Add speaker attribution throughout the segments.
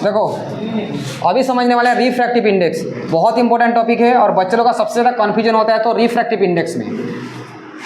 Speaker 1: देखो अभी समझने वाले हैं रिफ्रैक्टिव इंडेक्स, बहुत इंपॉर्टेंट टॉपिक है और बच्चों का सबसे ज़्यादा कन्फ्यूजन होता है तो रिफ्रैक्टिव इंडेक्स में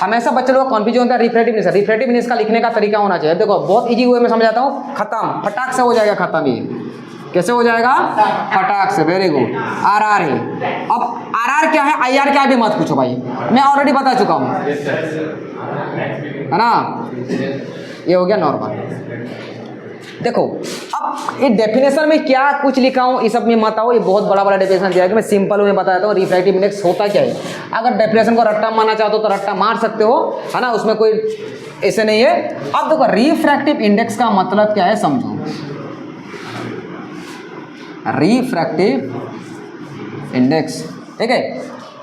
Speaker 1: हमेशा बच्चे लोग का कन्फ्यूजन होता है रिफ्रैक्टिव इंडेक्स। रिफ्रैक्टिव इंडेक्स का लिखने का तरीका होना चाहिए। देखो बहुत इजी वे में समझाता हूँ, खत्म फटाक से हो जाएगा खत्म। ये कैसे हो जाएगा? फटाक से। Very good. आर आर है। अब आर आर क्या है, आई आर क्या है भी मत पूछो भाई, मैं ऑलरेडी बता चुका हूँ, है ना। ये हो गया नॉर्मल। देखो अब ये डेफिनेशन में क्या कुछ लिखा हूँ ये सब में मत आओ, ये बहुत बड़ा बड़ा डेफिनेशन दिया है कि मैं सिंपल में बताता हूँ रिफ्रैक्टिव इंडेक्स होता क्या है। अगर डेफिनेशन को रट्टा मारना चाहते हो तो रट्टा मार सकते हो, है ना, उसमें कोई ऐसे नहीं है। अब देखो रिफ्रैक्टिव इंडेक्स का मतलब क्या है समझो। रिफ्रैक्टिव इंडेक्स, ठीक है।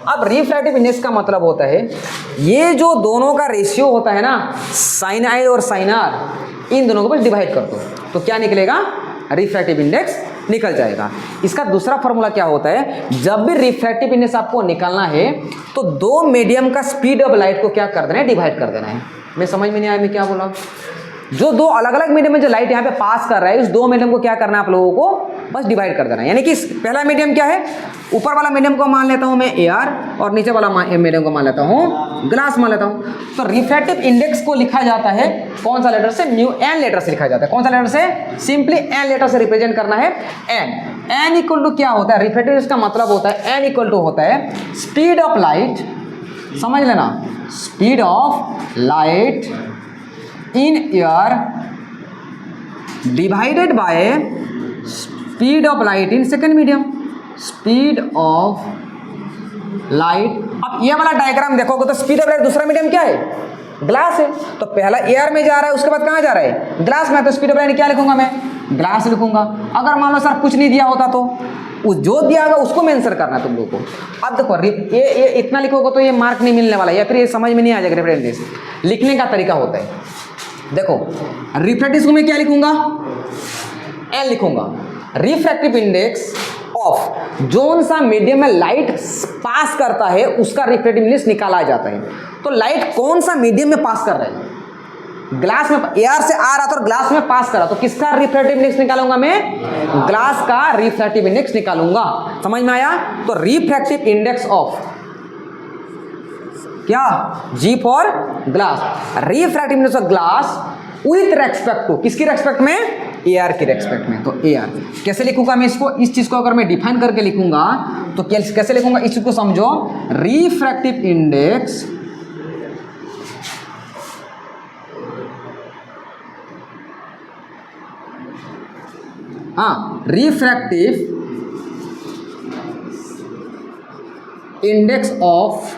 Speaker 1: अब रिफ्रैक्टिव इंडेक्स का मतलब होता है ये जो दोनों का रेशियो होता है ना, साइन आई और साइन आर, इन दोनों को बस डिवाइड कर दो तो क्या निकलेगा? रिफ्रैक्टिव इंडेक्स निकल जाएगा। इसका दूसरा फॉर्मूला क्या होता है, जब भी रिफ्रैक्टिव इंडेक्स आपको निकालना है तो दो मीडियम का स्पीड ऑफ लाइट को क्या कर देना है? डिवाइड कर देना है। मैं समझ में नहीं आया मैं क्या बोला। जो दो अलग अलग मीडियम में जो लाइट यहाँ पे पास कर रहा है उस दो मीडियम को क्या करना है आप लोगों को? बस डिवाइड कर देना है। यानी कि पहला मीडियम क्या है, ऊपर वाला मीडियम को मान लेता हूँ मैं एयर और नीचे वाला मीडियम को मान लेता हूँ ग्लास मान लेता हूँ। तो रिफ्रैक्टिव इंडेक्स को लिखा जाता है कौन सा लेटर से? म्यू एन लेटर से लिखा जाता है। कौन सा लेटर से? सिंपली एन लेटर से रिप्रेजेंट करना है एन। एन इक्वल टू क्या होता है? रिफ्रैक्टिव इंडेक्स का मतलब होता है एन इक्वल टू होता है स्पीड ऑफ लाइट, समझ लेना, speed of light in air divided by speed of light in second medium. Speed of light, अब ये वाला डायग्राम देखोगे तो स्पीड ऑफ लाइट दूसरा मीडियम क्या है? ग्लास है। तो पहला एयर में जा रहा है उसके बाद कहाँ जा रहा है? ग्लास में। तो स्पीड ऑफ लाइट क्या लिखूंगा मैं? ग्लास लिखूंगा। अगर मान लो सर कुछ नहीं दिया होता तो उस जो दिया होगा उसको मेंशन करना तुम लोगों को। अब देखो ये इतना लिखोगे तो ये मार्क नहीं मिलने वाला, या फिर ये समझ में नहीं आ जाएगा। रिफ्रैक्टिव इंडेक्स लिखने का तरीका होता है, देखो रिफ्रैक्टिव में क्या लिखूंगा? एन लिखूंगा। रिफ्रैक्टिव इंडेक्स ऑफ जोन सा मीडियम में लाइट पास करता है उसका रिफ्रैक्टिव इंडेक्स निकाला जाता है। तो लाइट कौन सा मीडियम में पास कर रहा है? ग्लास में, एयर से आ रहा था और ग्लास में पास कर रहा, तो किसका रिफ्रैक्टिव इंडेक्स निकालूंगा मैं? ग्लास का रिफ्रैक्टिव इंडेक्स निकालूंगा। समझ में आया? तो रिफ्रैक्टिव इंडेक्स ऑफ क्या? G for glass. Refractive index of glass with respect to, किसकी रेस्पेक्ट में? एयर की रेस्पेक्ट में। तो एयर कैसे लिखूंगा मैं इसको? इस चीज को अगर मैं डिफाइन करके लिखूंगा तो कैसे लिखूंगा इस चीज को समझो। Refractive index refractive index of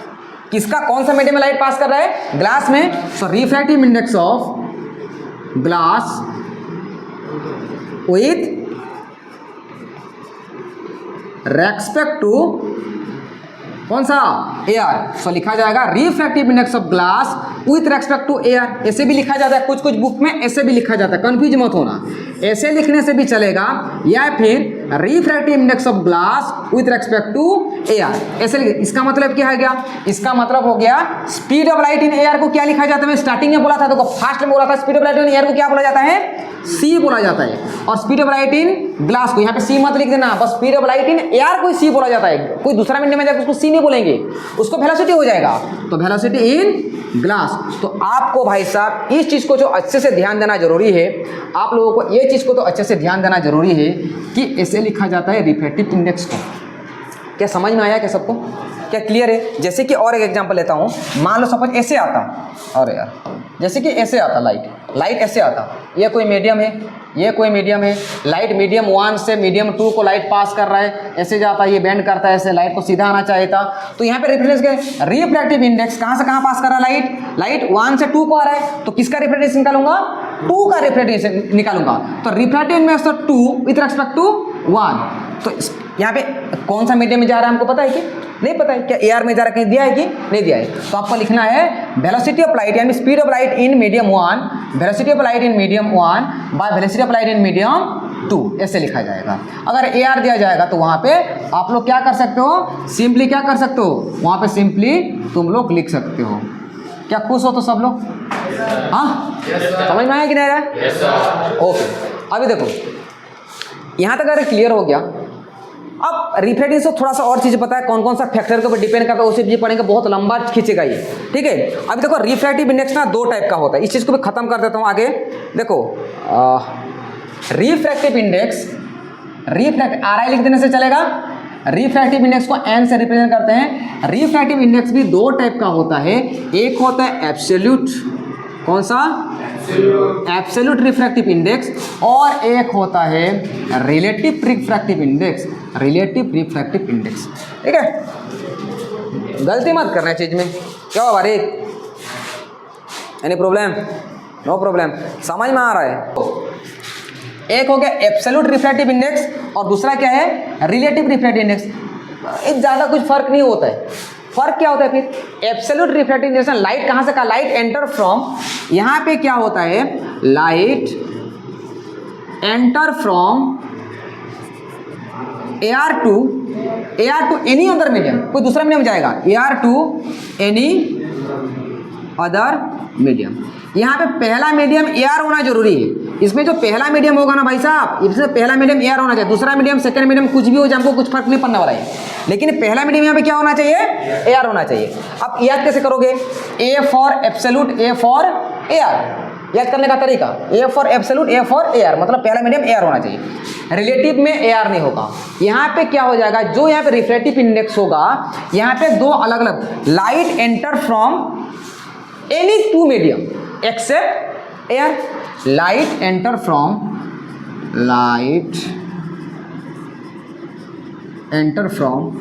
Speaker 1: किसका? कौन सा मीडियम में लाइट पास कर रहा है? ग्लास में। So refractive index of glass with respect to कौन सा? एयर। सो लिखा जाएगा refractive index of glass with respect to air. ऐसे भी लिखा जाता है, कुछ कुछ बुक में ऐसे भी लिखा जाता है, कंफ्यूज मत होना। ऐसे लिखने से भी चलेगा, या फिर refractive index of glass with respect to air ऐसे लिखे। इसका मतलब क्या है? क्या इसका मतलब हो गया speed of light in air को क्या लिखा जाता है? मैं स्टार्टिंग में बोला था, देखो फास्ट में बोला था speed of light in air को क्या बोला जाता है? सी बोला जाता है। और speed of light in glass को यहाँ पे सी मत लिख देना, बस speed of light in air को सी बोला जाता है। कोई दूसरा मीडियम में जाकर उसको सी नहीं बोलेंगे, उसको वेलोसिटी हो जाएगा। तो वेलोसिटी इन ग्लास। तो आपको भाई साहब इस चीज को जो अच्छे से ध्यान देना जरूरी है, आप लोगों को ये चीज को तो अच्छे से ध्यान देना जरूरी है कि ऐसे लिखा जाता है रिफ्रैक्टिव इंडेक्स को। क्या समझ में आया क्या सबको? क्या क्लियर है? जैसे कि और एक एग्जांपल लेता हूँ, मान लो सपोज ऐसे आता, और यार जैसे कि ऐसे आता लाइट ऐसे आता, ये कोई मीडियम है, ये कोई मीडियम है, लाइट मीडियम 1 से मीडियम 2 को लाइट पास कर रहा है, ऐसे जाता है, ये बेंड करता है, ऐसे लाइट को सीधा आना चाहिए था। तो यहाँ पे रिफ्रेक्टिव के रिफ्रैक्टिव इंडेक्स कहाँ से कहाँ पास कर रहा है? लाइट 1 से 2 को आ रहा है, तो किसका रिफ्रैक्टिव निकालूंगा? 2 का रिफ्रैक्टिव निकालूंगा। तो रिफ्रैक्टिव इंडेक्स तो 2 विथ रेस्पेक्ट टू 1। तो यहाँ पे कौन सा मीडियम में जा रहा है हमको पता है कि नहीं पता है? क्या एयर में जा रहा है? कहीं दिया है कि नहीं दिया है? तो आपको लिखना है वेलोसिटी ऑफ लाइट यानी speed of light in medium 1, velocity of light in medium 1 bye velocity of light in medium 2, ऐसे लिखा जाएगा। अगर एयर दिया जाएगा तो वहाँ पे आप लोग क्या कर सकते हो? सिंपली क्या कर सकते हो? वहाँ पे सिंपली तुम लोग लिख सकते हो। क्या खुश हो तो सब लोग? हाँ समझ में आया कि नहीं आया? ओके, अभी देखो यहाँ तक अगर क्लियर हो गया, अब रिफ्रैक्टिव से थोड़ा सा और चीज़ पता है कौन कौन सा फैक्टर के ऊपर डिपेंड करता है, उसे भी पढ़ेंगे, बहुत लंबा खींचेगा ये, ठीक है। अब देखो रिफ्रैक्टिव इंडेक्स ना दो टाइप का होता है, इस चीज़ को भी खत्म कर देता हूँ आगे। देखो रिफ्रैक्टिव इंडेक्स, रिफ्रैक्ट RI लिख देने से चलेगा। रिफ्रैक्टिव इंडेक्स को N से रिप्रेजेंट करते हैं। रिफ्रैक्टिव इंडेक्स भी दो टाइप का होता है, एक होता है एब्सोल्यूट, कौन सा, एब्सोल्यूट रिफ्रैक्टिव इंडेक्स, और एक होता है relative refractive index, relative refractive index, ठीक है। गलती मत करना है चीज में, क्या हो भाई, एनी प्रॉब्लम, नो प्रॉब्लम, समझ में आ रहा है। एक हो गया एब्सोल्यूट रिफ्रैक्टिव इंडेक्स और दूसरा क्या है, रिलेटिव रिफ्रैक्टिव इंडेक्स। ज़्यादा कुछ फर्क नहीं होता है। फर्क क्या होता है फिर, एब्सोल्यूट रिफ्रैक्टिव इंडेक्स, लाइट कहाँ से कहा, लाइट एंटर फ्रॉम, यहाँ पे क्या होता है, light enter from AR to any other medium, कोई दूसरा मीडियम जाएगा, AR to any other medium. यहाँ पे पहला मीडियम AR होना जरूरी है। इसमें जो पहला मीडियम होगा ना भाई साहब, इसमें पहला मीडियम AR होना चाहिए, दूसरा मीडियम सेकंड मीडियम कुछ भी हो जाए, हमको कुछ फर्क नहीं पड़ने वाला है, लेकिन पहला मीडियम यहाँ पे क्या होना चाहिए, AR होना चाहिए। अब याद कैसे करोगे, A for absolute, A for AR, याद करने का तरीका, A for absolute, A for AR, मतलब पहला मीडियम AR होना चाहिए। रिलेटिव में AR नहीं होगा। यहाँ पे क्या हो जाएगा, जो यहाँ पे रिफ्रैक्टिव इंडेक्स होगा, यहाँ पे दो अलग अलग, light enter from any two medium except AR, light enter from, light enter from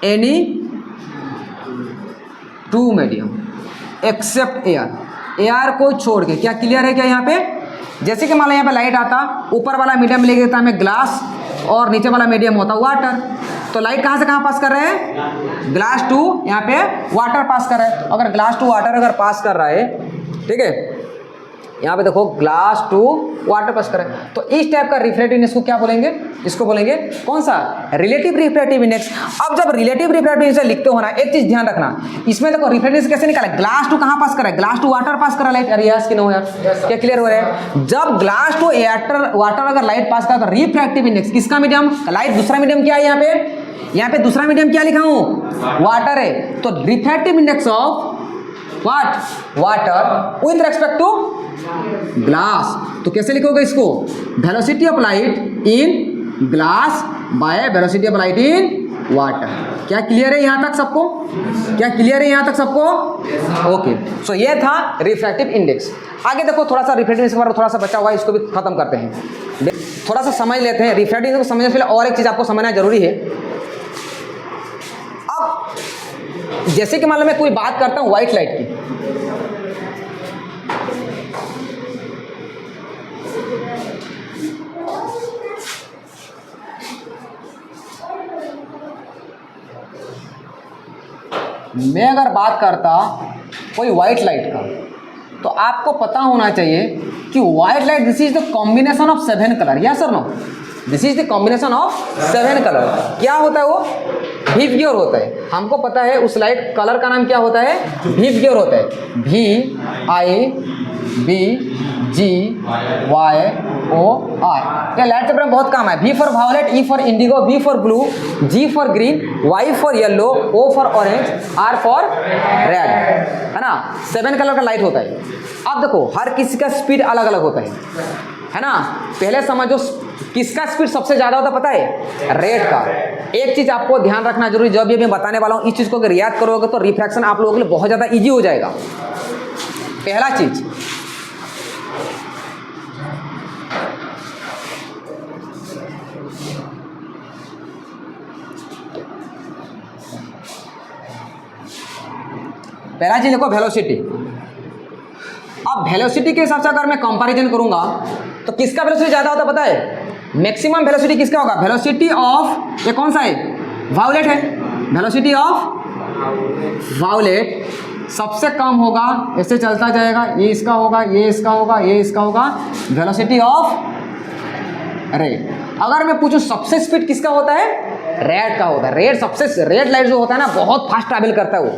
Speaker 1: any two medium except AR को छोड़ के। क्या क्लियर है क्या यहाँ पे, जैसे कि मान लो यहाँ पे लाइट आता, ऊपर वाला मीडियम ले देता हमें ग्लास और नीचे वाला मीडियम होता वाटर, तो लाइट कहाँ से कहाँ पास कर रहे हैं, ग्लास टू यहाँ पे वाटर पास कर रहा है। तो अगर ग्लास टू वाटर अगर पास कर रहा है, ठीक है, यहाँ पे देखो ग्लास टू वाटर पास कर रहा है, तो इस टाइप का रिफ्रैक्टिव इंडेक्स को क्या बोलेंगे, इसको बोलेंगे कौन सा, रिलेटिव रिफ्रैक्टिव इंडेक्स। अब जब रिलेटिव रिफ्रैक्टिव इंडेक्स लिखते हो ना, एक चीज ध्यान रखना, इसमें देखो रिफ्रैक्टिव इंडेक्स कैसे निकाला, ग्लास टू कहाँ पास कर रहा है, ग्लास टू वाटर पास कर रहा है लाइट, अरे यस कि नो यार, क्या क्लियर हो रहा है। जब ग्लास टू वाटर अगर लाइट पास कर, तो रिफ्रैक्टिव इंडेक्स किसका मीडियम, लाइट, दूसरा मीडियम क्या है यहाँ पे दूसरा मीडियम क्या लिखा हूं, वाटर है, तो refractive index of what, water with respect to glass. तो कैसे लिखोगे इसको, velocity of light in glass by velocity of light in water. क्या क्लियर है यहाँ तक सबको, क्या क्लियर है यहाँ तक सबको, ओके। सो ये था रिफ्रैक्टिव इंडेक्स। आगे देखो थोड़ा सा रिफ्रैक्टिव इंडेक्स पर थोड़ा सा बचा हुआ है, इसको भी खत्म करते हैं, थोड़ा सा समझ लेते हैं। रिफ्रैक्टिव इंडेक्स को समझने से पहले और एक चीज आपको समझना जरूरी है। अब जैसे कि मान लो मैं कोई बात करता हूँ व्हाइट लाइट की, मैं अगर बात करता कोई व्हाइट लाइट का, तो आपको पता होना चाहिए कि white light this is the combination of 7 colour, yes और no, this is the combination of 7 colour. क्या होता है वो, विवग्योर होता है। हमको पता है उस लाइट कलर का नाम क्या होता है, विवग्योर होता है, VIVGYOR। ये लाइट चैप्टर में बहुत काम है। V for violet, E for indigo, V for blue, G for green, Y for yellow, O for orange, R for red, है ना। 7 कलर का लाइट होता है। अब देखो हर किसी का स्पीड अलग अलग होता है ना। पहले समझो किसका स्पीड सबसे ज़्यादा होता है, पता है, रेड का। एक चीज़ आपको ध्यान रखना जरूरी, जब भी मैं बताने वाला हूँ, इस चीज़ को अगर याद करोगे तो रिफ्रैक्शन आप लोगों के लिए बहुत ज़्यादा ईजी हो जाएगा। पहला चीज, देखो वेलोसिटी। अब वेलोसिटी के हिसाब से अगर मैं कंपैरिजन करूंगा तो किसका वेलोसिटी ज़्यादा होता है पता है, मैक्सिमम वेलोसिटी किसका होगा, वेलोसिटी ऑफ, ये कौन सा है, वायलेट है। वेलोसिटी ऑफ वायलेट सबसे कम होगा, ऐसे चलता जाएगा, ये इसका होगा, ये इसका होगा, ये इसका होगा, वेलोसिटी ऑफ रेड। अगर मैं पूछूं सबसे स्पीड किसका होता है, रेड का होता है। रेड लाइट जो होता है ना बहुत फास्ट ट्रैवल करता है वो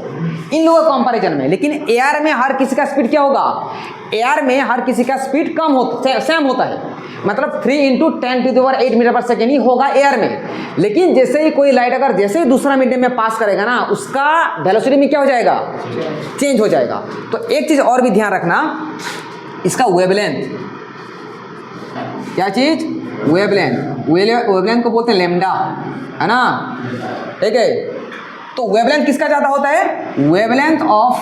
Speaker 1: इन लोगों कंपैरिजन में। लेकिन एआर में हर किसी का स्पीड क्या होगा, एआर में हर किसी का स्पीड कम होता, सेम होता है। मतलब 3 × 10⁸ मीटर पर सेकेंड ही होगा एयर में। लेकिन जैसे ही कोई लाइट अगर जैसे ही दूसरा मीडियम में पास करेगा ना, उसका वेलोसिटी में क्या हो जाएगा, चेंज हो जाएगा। तो एक चीज़ और भी ध्यान रखना, इसका वेवलेंथ, क्या चीज़, वेवलेंथ, वेवलेंथ को बोलते हैं लैम्डा, है ना, ठीक है। तो वेवलेंथ किसका ज़्यादा होता है, वेवलेंथ ऑफ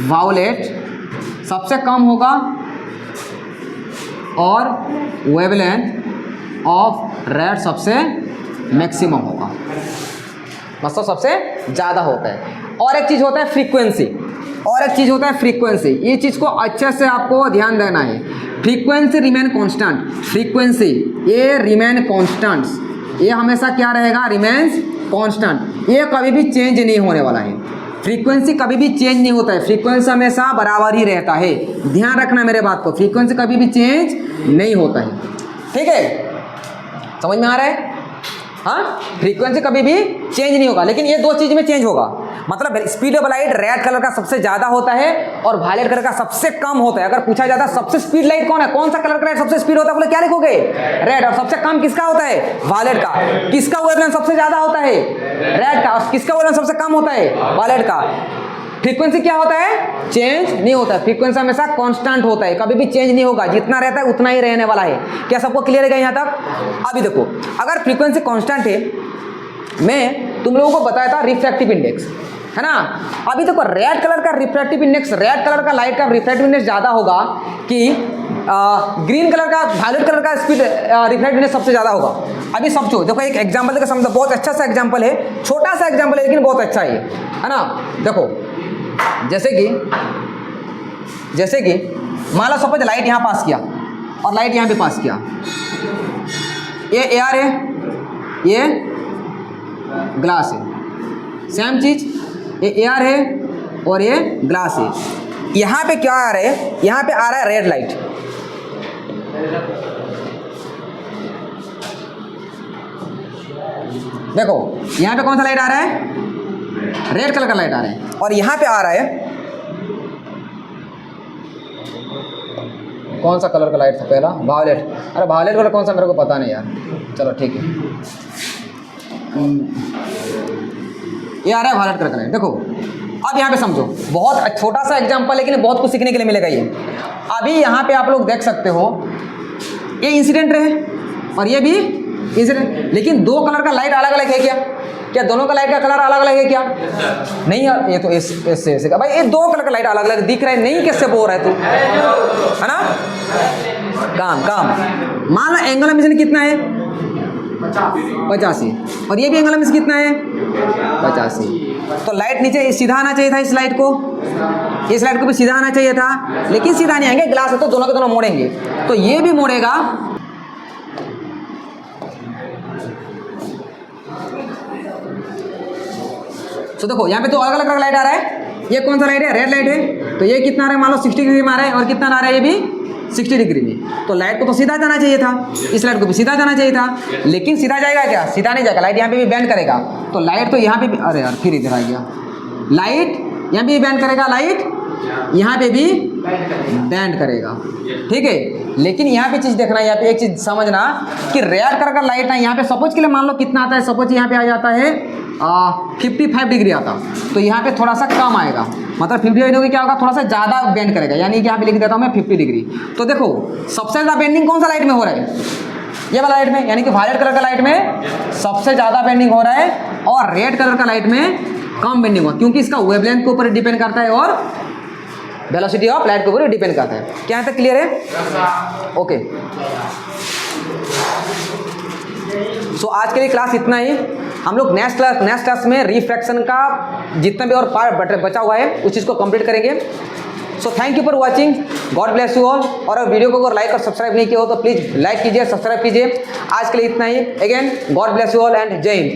Speaker 1: वायलेट सबसे कम होगा और वेवलेंथ ऑफ रेड सबसे मैक्सिमम होगा, मतलब सबसे ज़्यादा होता है। और एक चीज़ होता है फ्रीक्वेंसी, और एक चीज़ होता है फ्रीक्वेंसी। ये चीज़ को अच्छे से आपको ध्यान देना है। फ्रीक्वेंसी रिमेन कांस्टेंट, फ्रीक्वेंसी ये रिमेन कांस्टेंट, ये हमेशा क्या रहेगा, रिमेन्स कांस्टेंट, ये कभी भी चेंज नहीं होने वाला है। फ्रीक्वेंसी कभी भी चेंज नहीं होता है, फ्रीक्वेंसी हमेशा बराबर ही रहता है। ध्यान रखना मेरे बात को, फ्रीक्वेंसी कभी भी चेंज नहीं होता है, ठीक है, समझ में आ रहा है। हाँ, फ्रीक्वेंसी कभी भी चेंज नहीं होगा, लेकिन ये दो चीज़ में चेंज होगा। मतलब speed of light red colour का सबसे ज़्यादा होता है और वायलेट कलर का सबसे कम होता है। अगर पूछा जाता है सबसे स्पीड लाइट कौन है, कौन सा कलर का लाइट सबसे स्पीड होता है, बोले क्या लिखोगे, रेड। और सबसे कम किसका होता है, वायलेट का। किसका वेवलेंथ सबसे ज़्यादा होता है, रेड का। और किसका वेवलेंथ सबसे कम होता है, वायलेट का। फ्रीक्वेंसी क्या होता है, चेंज नहीं होता है, फ्रीक्वेंसी हमेशा कांस्टेंट होता है, कभी भी चेंज नहीं होगा, जितना रहता है उतना ही रहने वाला है। क्या सबको क्लियर है यहाँ तक। अभी देखो, अगर फ्रीक्वेंसी कांस्टेंट है, मैं तुम लोगों को बताया था रिफ्रैक्टिव इंडेक्स, है ना। अभी देखो रेड कलर का रिफ्रैक्टिव इंडेक्स, रेड कलर का लाइट का रिफ्रैक्टिव इंडेक्स ज़्यादा होगा कि ग्रीन कलर का, वायलेट कलर का स्पीड रिफ्रैक्टिव इंडेक्स सबसे ज़्यादा होगा। अभी समझो, देखो एक एग्जांपल देकर समझो, बहुत अच्छा सा एग्जांपल है, छोटा सा एग्जांपल है लेकिन बहुत अच्छा है ना। देखो जैसे कि मान लो सपोज लाइट यहाँ पास किया और लाइट यहाँ पे पास किया, ये एयर है, ये ग्लास है, सेम चीज़, ये एयर है और ये ग्लास है। यहाँ पे क्या आ रहा है, यहाँ पे आ रहा है रेड लाइट, देखो यहाँ पे कौन सा लाइट आ रहा है, रेड कलर का लाइट आ रहा है। और यहाँ पे आ रहा है, कौन सा कलर का लाइट था पहला, वायलेट। अरे वायलेट कलर कौन सा मेरे को पता नहीं यार, चलो ठीक है, ये आ रहा है वायलेट कलर का लाइट। देखो अब यहाँ पे समझो, बहुत छोटा सा एग्जांपल लेकिन बहुत कुछ सीखने के लिए मिलेगा ये। अभी यहाँ पे आप लोग देख सकते हो, ये इंसिडेंट है और ये भी इंसिडेंट, लेकिन दो कलर का लाइट अलग अलग है क्या, क्या दोनों का लाइट का कलर अलग अलग है क्या, नहीं यार, ये तो ऐसे का भाई, ये दो कलर का लाइट अलग अलग दिख रहा है, नहीं कैसे बोल रहा है तू, है ना। काम मान लो एंगल ऑफ इन्सिडेंस कितना है, 85, और ये भी एंगल ऑफ इन्सिडेंस कितना है, 85। तो लाइट नीचे सीधा आना चाहिए था, इस लाइट को भी सीधा आना चाहिए था, लेकिन सीधा नहीं आएंगे, ग्लास है तो दोनों के दोनों मोड़ेंगे, तो ये भी मोड़ेगा। तो देखो यहाँ पे तो अलग अलग लाइट आ रहा है, ये कौन सा लाइट है, रेड लाइट है, तो ये कितना आ रहा है, मान लो 60 डिग्री में आ रहा है, और कितना आ रहा है, ये भी 60 डिग्री में। तो लाइट को तो सीधा जाना चाहिए था, इस लाइट को भी सीधा जाना चाहिए था, लेकिन सीधा जाएगा क्या, सीधा नहीं जाएगा, लाइट यहाँ पे भी बेंड करेगा। तो लाइट तो यहाँ पे भी, अरे यार फिर इधर आ गया, लाइट यहाँ भी बेंड करेगा, लाइट यहाँ पे भी बेंड करेगा, ठीक है। लेकिन यहाँ पे चीज़ देखना, यहाँ पे एक चीज़ समझना कि रेड कलर का लाइट ना, यहाँ पे सपोज के लिए मान लो कितना आता है, सपोज यहाँ पे आ जाता है 55 डिग्री आता, तो यहाँ पे थोड़ा सा कम आएगा, मतलब 55 डिग्री क्या होगा, थोड़ा सा ज़्यादा बेंड करेगा, यानी कि यहाँ पे लिख देता हूँ मैं 50 डिग्री। तो देखो सबसे ज़्यादा बेंडिंग कौन सा लाइट में हो रहा है, ये वाला लाइट में, यानी कि वायलेट कलर का लाइट में सबसे ज़्यादा बेंडिंग हो रहा है, और रेड कलर का लाइट में कम बेंडिंग होगा, क्योंकि इसका वेवलेंथ के ऊपर डिपेंड करता है और वेलोसिटी ऑफ लाइट के ऊपर डिपेंड करता है। क्या यहाँ तक क्लियर है, ओके। सो आज के लिए क्लास इतना ही। हम लोग नेक्स्ट क्लास में रिफ्रैक्शन का जितना भी और पार्ट बचा हुआ है उस चीज़ को कंप्लीट करेंगे। So thank you for watching, God bless you all. और अगर वीडियो को अगर लाइक और सब्सक्राइब नहीं किया हो तो प्लीज़ लाइक कीजिए, सब्सक्राइब कीजिए। आज के लिए इतना ही। Again God bless you all and जय हिंद।